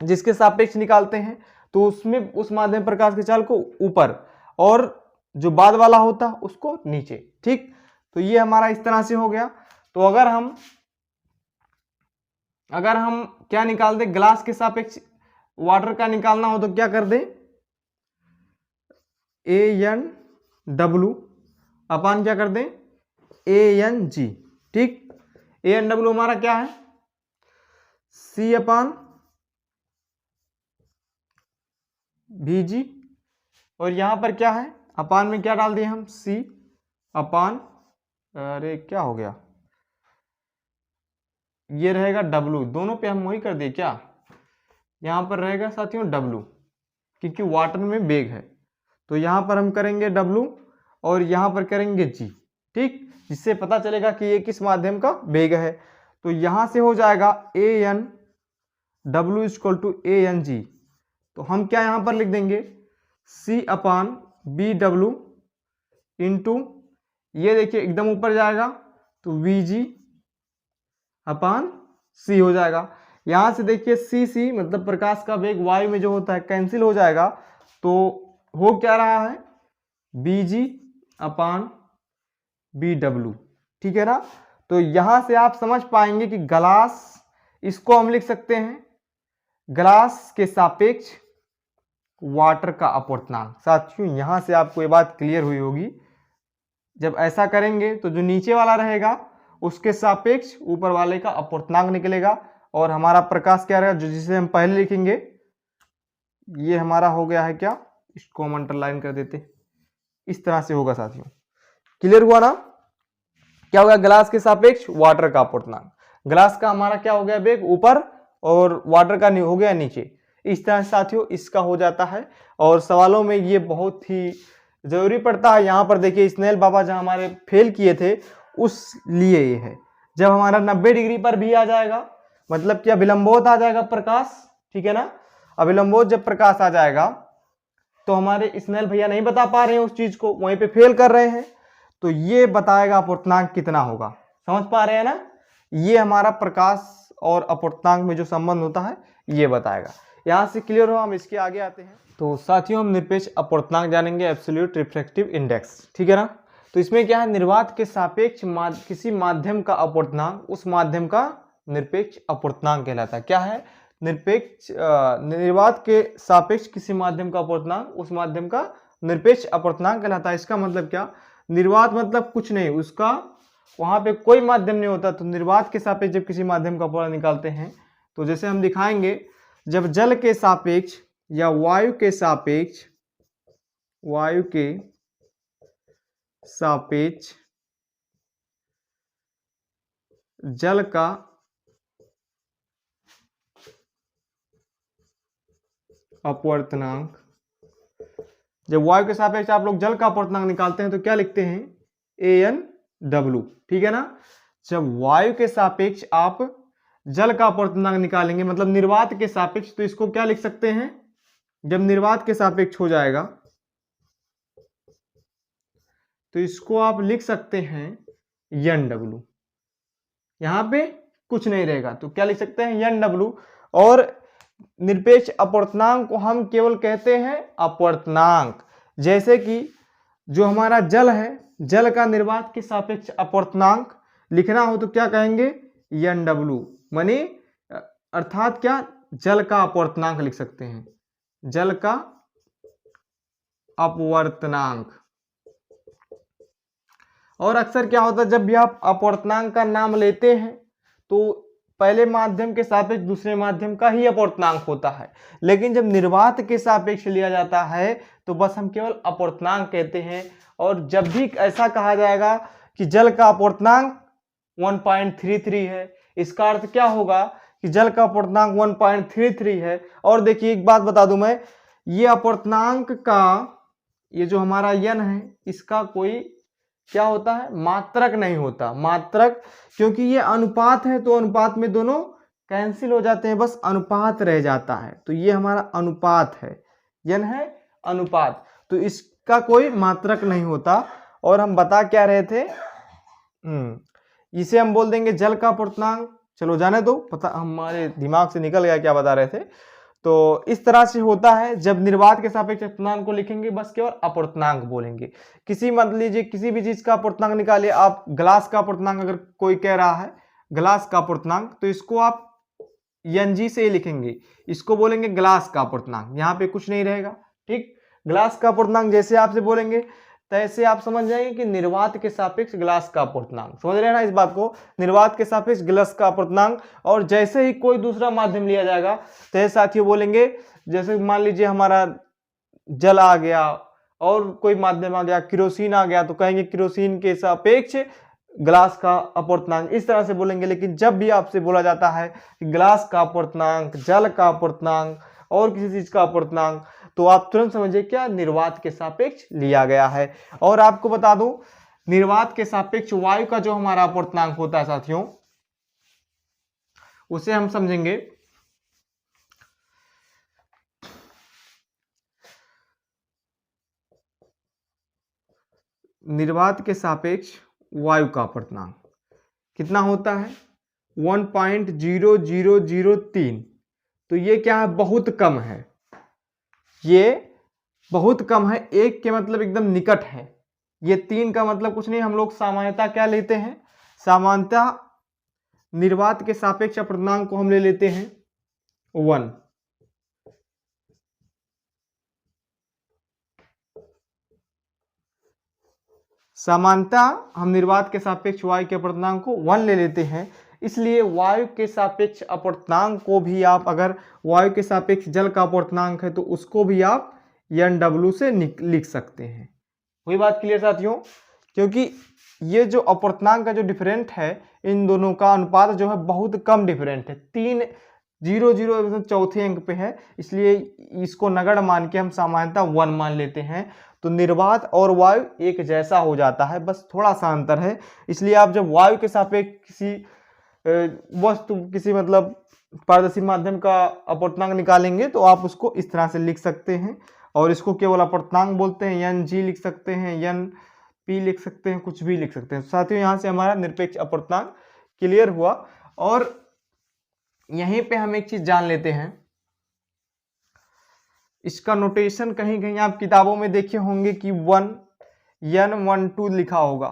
जिसके सापेक्ष निकालते हैं तो उसमें उस माध्यम प्रकाश की चाल को ऊपर और जो बाद वाला होता है उसको नीचे, ठीक। तो ये हमारा इस तरह से हो गया। तो अगर हम क्या निकाल दें, ग्लास के सापेक्ष वाटर का निकालना हो तो क्या कर दें, ANW अपान क्या कर दें, ANG, ठीक। ANW हमारा क्या है, C अपान VG, और यहां पर क्या है, अपान में क्या डाल दिए हम, C अपान, अरे क्या हो गया, ये रहेगा W, दोनों पे हम वही कर दिए क्या, यहां पर रहेगा साथियों W, क्योंकि वाटर में वेग है, तो यहां पर हम करेंगे W और यहां पर करेंगे G, ठीक, जिससे पता चलेगा कि ये किस माध्यम का वेग है। तो यहां से हो जाएगा ANW इक्वल टू ANG, तो हम क्या यहां पर लिख देंगे, C अपान BW इंटू, ये देखिए एकदम ऊपर जाएगा तो VG अपान C हो जाएगा। यहां से देखिए C मतलब प्रकाश का वेग वायु में जो होता है कैंसिल हो जाएगा, तो हो क्या रहा है, BG अपान BW, ठीक है ना। तो यहां से आप समझ पाएंगे कि ग्लास, इसको हम लिख सकते हैं ग्लास के सापेक्ष वाटर का अपवर्तनांक। साथियों यहां से आपको ये बात क्लियर हुई होगी, जब ऐसा करेंगे तो जो नीचे वाला रहेगा उसके सापेक्ष ऊपर वाले का अपवर्तनांक निकलेगा, और हमारा प्रकाश क्या रहेगा, जिसे हम पहले लिखेंगे, ये हमारा हो गया है क्या, इसको हम अंडरलाइन कर देते, इस तरह से होगा साथियों। क्लियर हुआ ना, क्या होगा, ग्लास के सापेक्ष वाटर का अपवर्तनांक, ग्लास का हमारा क्या हो गया वेग ऊपर और वाटर का हो गया नीचे, इस तरह से साथियों इसका हो जाता है। और सवालों में ये बहुत ही जरूरी पड़ता है। यहाँ पर देखिए स्नेल बाबा जहां हमारे फेल किए थे उस लिए ये है, जब हमारा 90 डिग्री पर भी आ जाएगा, मतलब क्या विलंबोत आ जाएगा प्रकाश, ठीक है ना। अविलंबोत जब प्रकाश आ जाएगा तो हमारे स्नेल भैया नहीं बता पा रहे हैं उस चीज को, वहीं पे फेल कर रहे हैं, तो ये बताएगा अपवर्तनांक कितना होगा, समझ पा रहे हैं ना। ये हमारा प्रकाश और अपवर्तनांक में जो संबंध होता है ये बताएगा। यहां से क्लियर हो, हम इसके आगे आते हैं। तो साथियों हम निरपेक्ष अपवर्तनांक जानेंगे, एब्सोल्यूट रिफ्रैक्टिव इंडेक्स, ठीक है ना। तो इसमें क्या है, निर्वात के सापेक्ष किसी माध्यम का अपवर्तनांक उस माध्यम का निरपेक्ष अपवर्तनांक कहलाता है। क्या है, निर्वात के सापेक्ष किसी माध्यम का अपवर्तनांक उस माध्यम का निरपेक्ष अपवर्तनांक कहलाता है। इसका मतलब क्या, निर्वात मतलब कुछ नहीं, उसका वहां पे कोई माध्यम नहीं होता, तो निर्वात के सापेक्ष जब किसी माध्यम का अपवर्तनांक निकालते हैं, तो जैसे हम दिखाएंगे, जब जल के सापेक्ष या वायु के सापेक्ष जल का अपवर्तनांक। जब वायु के सापेक्ष आप लोग जल का अपवर्तनांक निकालते हैं तो क्या लिखते हैं, AnW, ठीक है ना। जब वायु के सापेक्ष आप जल का अपवर्तनांक निकालेंगे, मतलब निर्वात के सापेक्ष, तो इसको क्या लिख सकते हैं, जब निर्वात के सापेक्ष हो जाएगा तो इसको आप लिख सकते हैं NW। यहां पे कुछ नहीं रहेगा तो क्या लिख सकते हैं, NW। और निरपेक्ष अपवर्तनांक को हम केवल कहते हैं अपवर्तनांक। जैसे कि जो हमारा जल है, जल का निर्वात के सापेक्ष अपवर्तनांक लिखना हो तो क्या कहेंगे, NW, माने अर्थात क्या, जल का अपवर्तनांक लिख सकते हैं, जल का अपवर्तनांक। और अक्सर क्या होता है, जब भी आप अपवर्तनांक का नाम लेते हैं तो पहले माध्यम के सापेक्ष दूसरे माध्यम का ही अपवर्तनांक होता है, लेकिन जब निर्वात के सापेक्ष लिया जाता है तो बस हम केवल अपवर्तनांक कहते हैं। और जब भी ऐसा कहा जाएगा कि जल का अपवर्तनांक 1.33 है, इसका अर्थ क्या होगा कि जल का अपवर्तनांक 1.33 है। और देखिए एक बात बता दूं मैं, ये अपवर्तनांक का ये जो हमारा n है, इसका कोई क्या होता है, मात्रक नहीं होता, मात्रक, क्योंकि ये अनुपात है तो अनुपात में दोनों कैंसिल हो जाते हैं, बस अनुपात रह जाता है। तो ये हमारा अनुपात है, n है अनुपात, तो इसका कोई मात्रक नहीं होता। और हम बता क्या रहे थे, इसे हम बोल देंगे जल का अपवर्तनांक। चलो जाने दो, पता हमारे दिमाग से निकल गया क्या बता रहे थे। तो इस तरह से होता है, जब निर्वात के सापेक्ष अपवर्तनांक को लिखेंगे बस केवल अपवर्तनांक बोलेंगे। किसी मान लीजिए किसी भी चीज का अपवर्तनांक निकालिए, आप ग्लास का अपवर्तनांक अगर कोई कह रहा है ग्लास का अपवर्तनांक, तो इसको आप NG से ही लिखेंगे, इसको बोलेंगे ग्लास का अपवर्तनांक, यहाँ पे कुछ नहीं रहेगा, ठीक। ग्लास का अपवर्तनांक जैसे आपसे बोलेंगे तैसे आप समझ जाएंगे कि निर्वात के सापेक्ष ग्लास का अपवर्तनांक, समझ रहे हैं ना इस बात को, निर्वात के सापेक्ष ग्लास का अपवर्तनांक। और जैसे ही कोई दूसरा माध्यम लिया जाएगा तो साथियों बोलेंगे, जैसे मान लीजिए हमारा जल आ गया और कोई माध्यम आ गया, केरोसिन आ गया, तो कहेंगे केरोसिन के सापेक्ष ग्लास का अपवर्तनांक, इस तरह से बोलेंगे। लेकिन जब भी आपसे बोला जाता है कि ग्लास का अपवर्तनांक, जल का अपवर्तनांक और किसी चीज का अपवर्तनांक, तो आप तुरंत समझिए क्या, निर्वात के सापेक्ष लिया गया है। और आपको बता दूं, निर्वात के सापेक्ष वायु का जो हमारा अपवर्तनांक होता है साथियों, उसे हम समझेंगे निर्वात के सापेक्ष वायु का अपवर्तनांक कितना होता है, 1.0003। तो ये क्या है, बहुत कम है, ये बहुत कम है, 1 के मतलब एकदम निकट है। ये 3 का मतलब कुछ नहीं, हम लोग सामान्यता क्या लेते हैं, सामान्यता निर्वात के सापेक्ष अपवर्तनांक को हम ले लेते हैं 1। सामान्यता हम निर्वात के सापेक्ष वायु के अपवर्तनांक को 1 ले लेते हैं, इसलिए वायु के सापेक्ष अपवर्तनांक को भी आप, अगर वायु के सापेक्ष जल का अपवर्तनांक है तो उसको भी आप NW से लिख सकते हैं। वही बात क्लियर साथियों, क्योंकि ये जो अपवर्तनांक का जो डिफरेंट है, इन दोनों का अनुपात जो है बहुत कम डिफरेंट है, 300 चौथे अंक पे है, इसलिए इसको नगण्य मान के हम सामान्यता 1 मान लेते हैं। तो निर्वात और वायु एक जैसा हो जाता है, बस थोड़ा सा अंतर है। इसलिए आप जब वायु के सापेक्ष किसी वस्तु, किसी मतलब पारदर्शी माध्यम का अपवर्तनांक निकालेंगे तो आप उसको इस तरह से लिख सकते हैं, और इसको केवल अपवर्तनांक बोलते हैं, NG लिख सकते हैं, NP लिख सकते हैं, कुछ भी लिख सकते हैं। साथियों यहाँ से हमारा निरपेक्ष अपवर्तनांक क्लियर हुआ। और यहीं पे हम एक चीज जान लेते हैं, इसका नोटेशन कहीं कहीं आप किताबों में देखे होंगे कि 1N12 लिखा होगा,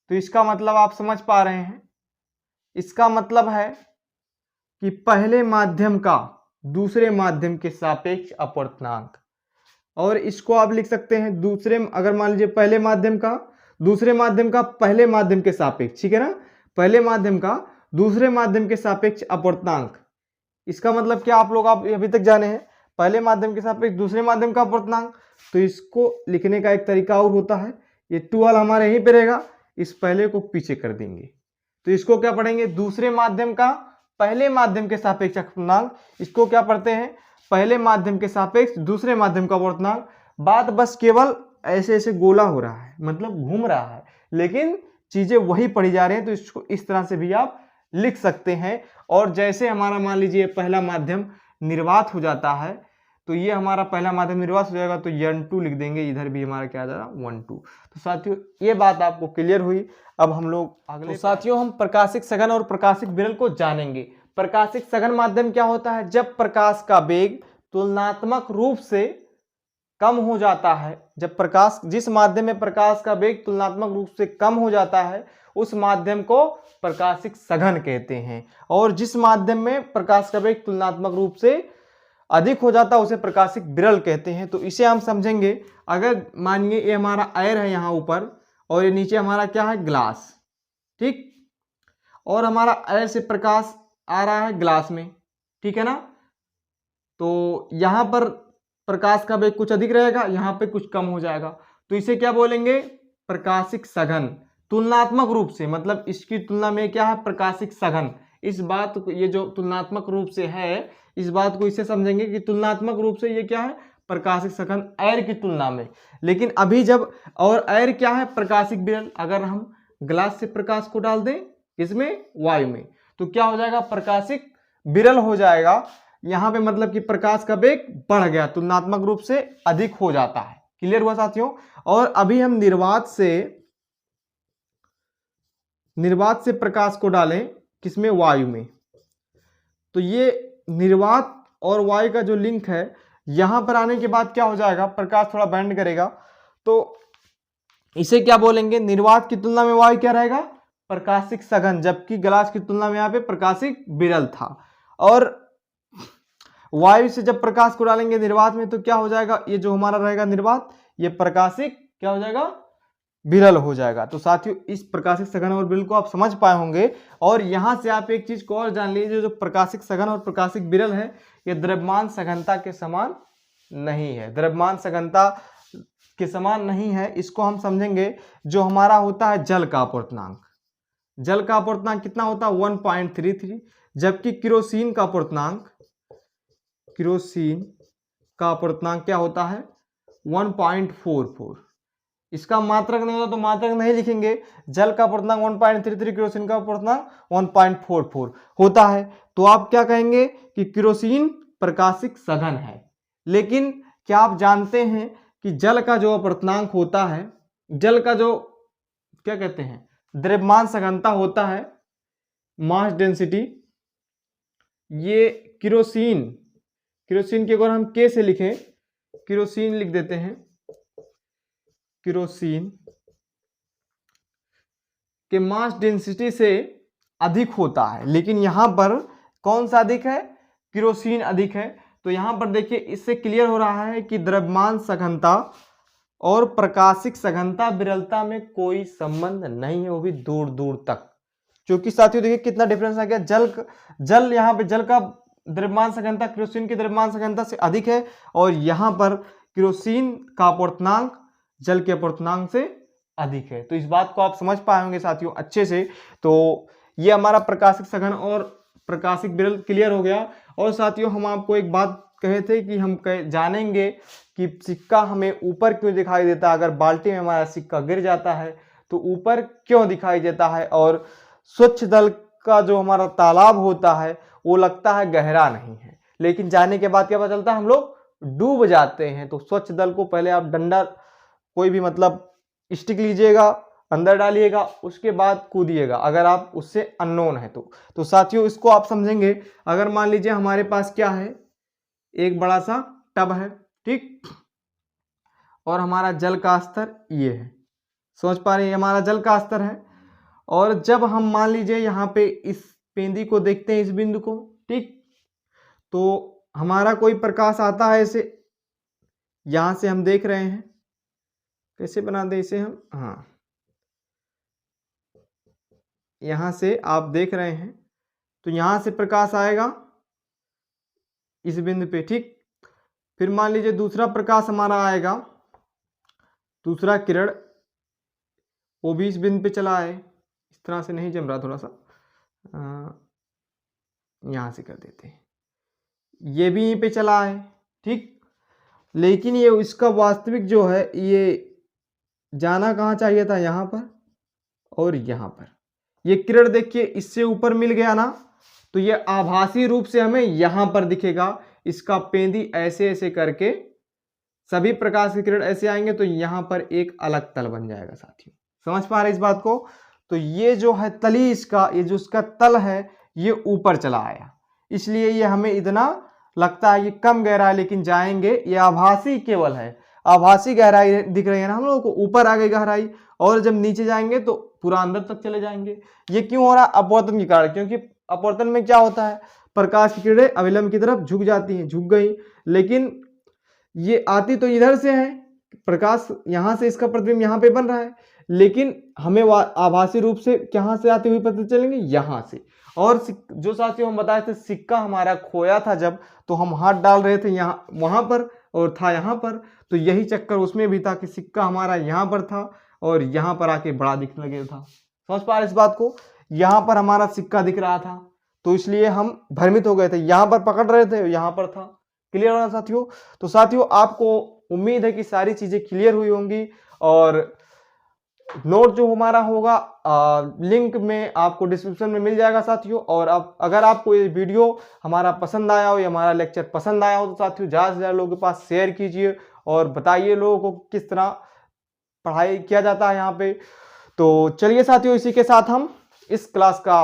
तो इसका मतलब आप समझ पा रहे हैं, इसका मतलब है कि पहले माध्यम का दूसरे माध्यम के सापेक्ष अपवर्तनांक। और इसको आप लिख सकते हैं दूसरे, अगर मान लीजिए पहले माध्यम का दूसरे माध्यम का पहले माध्यम के सापेक्ष, ठीक है ना, पहले माध्यम का दूसरे माध्यम के सापेक्ष अपवर्तनांक। इसका मतलब क्या, आप लोग आप अभी तक जाने हैं, पहले माध्यम के सापेक्ष दूसरे माध्यम का अपवर्तनांक। तो इसको लिखने का एक तरीका और होता है ये 12 हमारे यहीं पे रहेगा, इस पहले को पीछे कर देंगे। तो इसको क्या पढ़ेंगे, दूसरे माध्यम का पहले माध्यम के सापेक्ष अपूर्णांक। इसको क्या पढ़ते हैं, पहले माध्यम के सापेक्ष दूसरे माध्यम का अपूर्णांक। बात बस केवल ऐसे ऐसे गोला हो रहा है, मतलब घूम रहा है, लेकिन चीजें वही पढ़ी जा रही हैं। तो इसको इस तरह से भी आप लिख सकते हैं। और जैसे हमारा मान लीजिए पहला माध्यम निर्वात हो जाता है, तो ये हमारा पहला माध्यम निर्वात हो जाएगा, तो N2 लिख देंगे, इधर भी हमारा क्या आ जाएगा 1 2। तो साथियों ये बात आपको क्लियर हुई। अब हम लोग अगले साथियों हम प्रकाशिक सघन और प्रकाशिक विरल को जानेंगे। प्रकाशिक सघन माध्यम क्या होता है, जब प्रकाश का वेग तुलनात्मक रूप से कम हो जाता है। जब प्रकाश, जिस माध्यम में प्रकाश का वेग तुलनात्मक रूप से कम हो जाता है, उस माध्यम को प्रकाशिक सघन कहते हैं। और जिस माध्यम में प्रकाश का वेग तुलनात्मक रूप से अधिक हो जाता है, उसे प्रकाशिक विरल कहते हैं। तो इसे हम समझेंगे। अगर मानिए ये हमारा एयर है यहाँ ऊपर, और ये नीचे हमारा क्या है, ग्लास, ठीक, और हमारा एयर से प्रकाश आ रहा है ग्लास में, ठीक है ना। तो यहाँ पर प्रकाश का वेग कुछ अधिक रहेगा, यहाँ पे कुछ कम हो जाएगा। तो इसे क्या बोलेंगे, प्रकाशिक सघन। तुलनात्मक रूप से, मतलब इसकी तुलना में क्या है, प्रकाशिक सघन। इस बात को, ये जो तुलनात्मक रूप से है, इस बात को इससे समझेंगे कि तुलनात्मक रूप से ये क्या है, प्रकाशिक सघन एयर की तुलना में। लेकिन अभी जब, और एयर क्या है, प्रकाशिक विरल। अगर हम ग्लास से प्रकाश को डाल दें इसमें, वायु में, तो क्या हो जाएगा, प्रकाशिक विरल हो जाएगा। यहां पे मतलब कि प्रकाश का वेग बढ़ गया, तुलनात्मक रूप से अधिक हो जाता है। क्लियर हुआ साथियों। और अभी हम निर्वात से प्रकाश को डालें किसमें, वायु में। तो ये निर्वात और वायु का जो लिंक है, यहां पर आने के बाद क्या हो जाएगा, प्रकाश थोड़ा बैंड करेगा, तो इसे क्या बोलेंगे, निर्वात की तुलना में वायु क्या रहेगा, प्रकाशिक सघन, जबकि ग्लास की तुलना में यहाँ पे प्रकाशिक विरल था। और वायु से जब प्रकाश को डालेंगे निर्वात में, तो क्या हो जाएगा, ये जो हमारा रहेगा निर्वात, ये प्रकाशिक क्या हो जाएगा, विरल हो जाएगा। तो साथियों इस प्रकाशिक सघन और विरल को आप समझ पाए होंगे। और यहां से आप एक चीज को और जान लीजिए, जो प्रकाशिक सघन और प्रकाशिक विरल है, ये द्रव्यमान सघनता के समान नहीं है। द्रव्यमान सघनता के समान नहीं है, इसको हम समझेंगे। जो हमारा होता है जल का अपूर्णांक, जल का अपूर्णांक कितना होता है, 1.33, जबकि केरोसिन का अपूर्णांक, केरोसिन का अपूर्णांक क्या होता है, 1.44। इसका मात्रक नहीं होता तो मात्रक नहीं लिखेंगे। जल का अपूर्णांक 1.33, केरोसिन का अपूर्णांक 1.44 होता है। तो आप क्या कहेंगे कि केरोसिन प्रकाशिक सघन है। लेकिन क्या आप जानते हैं कि जल का जो अपूर्णांक होता है, जल का जो क्या कहते हैं, द्रव्यमान सघनता होता है, मास डेंसिटी, ये केरोसिन की अगर हम के से लिखें, केरोसिन लिख देते हैं, केरोसिन के मास डेंसिटी से अधिक होता है। लेकिन यहां पर कौन सा अधिक है, केरोसिन अधिक है। तो यहां पर देखिए, इससे क्लियर हो रहा है कि द्रव्यमान सघनता और प्रकाशिक सघनता विरलता में कोई संबंध नहीं है, वो भी दूर दूर तक। क्योंकि साथियों देखिए कितना डिफरेंस आ गया, जल यहाँ पे जल का द्रव्यमान सघनता केरोसिन की द्रव्यमान सघनता से अधिक है, और यहाँ पर केरोसिन का अपूर्णांक जल के अपूर्णांक से अधिक है। तो इस बात को आप समझ पाए होंगे साथियों अच्छे से। तो ये हमारा प्रकाशिक सघन और प्रकाशिक विरल क्लियर हो गया। और साथियों हम आपको एक बात कहे थे कि हम जानेंगे कि सिक्का हमें ऊपर क्यों दिखाई देता है। अगर बाल्टी में हमारा सिक्का गिर जाता है तो ऊपर क्यों दिखाई देता है, और स्वच्छ जल का जो हमारा तालाब होता है वो लगता है गहरा नहीं है, लेकिन जाने के बाद क्या पता चलता है, हम लोग डूब जाते हैं। तो स्वच्छ जल को पहले आप डंडा, कोई भी मतलब स्टिक लीजिएगा, अंदर डालिएगा, उसके बाद कूदिएगा, अगर आप उससे अननोन है तो साथियों इसको आप समझेंगे। अगर मान लीजिए हमारे पास क्या है, एक बड़ा सा टब है, ठीक, और हमारा जल का स्तर ये है, समझ पा रहे हैं, हमारा जल का स्तर है। और जब हम मान लीजिए यहाँ पे इस पेंदी को देखते हैं, इस बिंदु को, ठीक, तो हमारा कोई प्रकाश आता है ऐसे, यहां से हम देख रहे हैं, कैसे बना दें इसे हम, हाँ, यहां से आप देख रहे हैं, तो यहां से प्रकाश आएगा इस बिंदु पे, ठीक। फिर मान लीजिए दूसरा प्रकाश हमारा आएगा, दूसरा किरण वो भी इस बिंदु पे चला है, इस तरह से नहीं जम रहा, थोड़ा सा यहाँ से कर देते हैं, ये भी यहीं पे चला है, ठीक। लेकिन ये इसका वास्तविक जो है ये जाना कहाँ चाहिए था, यहाँ पर और यहाँ पर। ये किरण देखिए इससे ऊपर मिल गया ना, तो ये आभासी रूप से हमें यहाँ पर दिखेगा। इसका पेंदी ऐसे ऐसे करके सभी प्रकाश की किरण ऐसे आएंगे तो यहाँ पर एक अलग तल बन जाएगा साथियों। समझ पा रहे इस बात को? तो ये जो है तली इसका, ये जो इसका तल है ये ऊपर चला आया, इसलिए ये हमें इतना लगता है ये कम गहराई, लेकिन जाएंगे ये आभासी केवल है, आभासी गहराई दिख रही है ना हम लोगों को, ऊपर आ गई गहराई, और जब नीचे जाएंगे तो पूरा अंदर तक चले जाएंगे। ये क्यों हो रहा है? अपवर्तन के कारण, क्योंकि अपवर्तन में क्या होता है, प्रकाश की किरणें अविलंब की तरफ झुक जाती हैं, झुक गई, लेकिन ये आती तो इधर से है, प्रकाश यहां से इसका प्रतिबिंब यहाँ पे बन रहा है, लेकिन हमें आभासी रूप से कहां से आते हुए पता चलेंगे, यहां से। और जो साथियों हम बताए थे सिक्का हमारा खोया था जब, तो हम हाथ डाल रहे थे यहाँ वहां पर और था यहाँ पर, तो यही चक्कर उसमें भी था कि सिक्का हमारा यहाँ पर था और यहाँ पर आके बड़ा दिखने लगे था। समझ पा रहे इस बात को? यहाँ पर हमारा सिक्का दिख रहा था तो इसलिए हम भ्रमित हो गए थे, यहाँ पर पकड़ रहे थे यहाँ पर था। क्लियर होना साथियों? तो साथियों आपको उम्मीद है कि सारी चीजें क्लियर हुई होंगी, और नोट जो हमारा होगा लिंक में आपको डिस्क्रिप्शन में मिल जाएगा साथियों। और अब अगर आपको ये वीडियो हमारा पसंद आया हो या हमारा लेक्चर पसंद आया हो तो साथियों ज़्यादा से ज़्यादा लोगों के पास शेयर कीजिए और बताइए लोगों को किस तरह पढ़ाई किया जाता है यहाँ पे। तो चलिए साथियों इसी के साथ हम इस क्लास का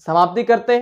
समाप्ति करते हैं।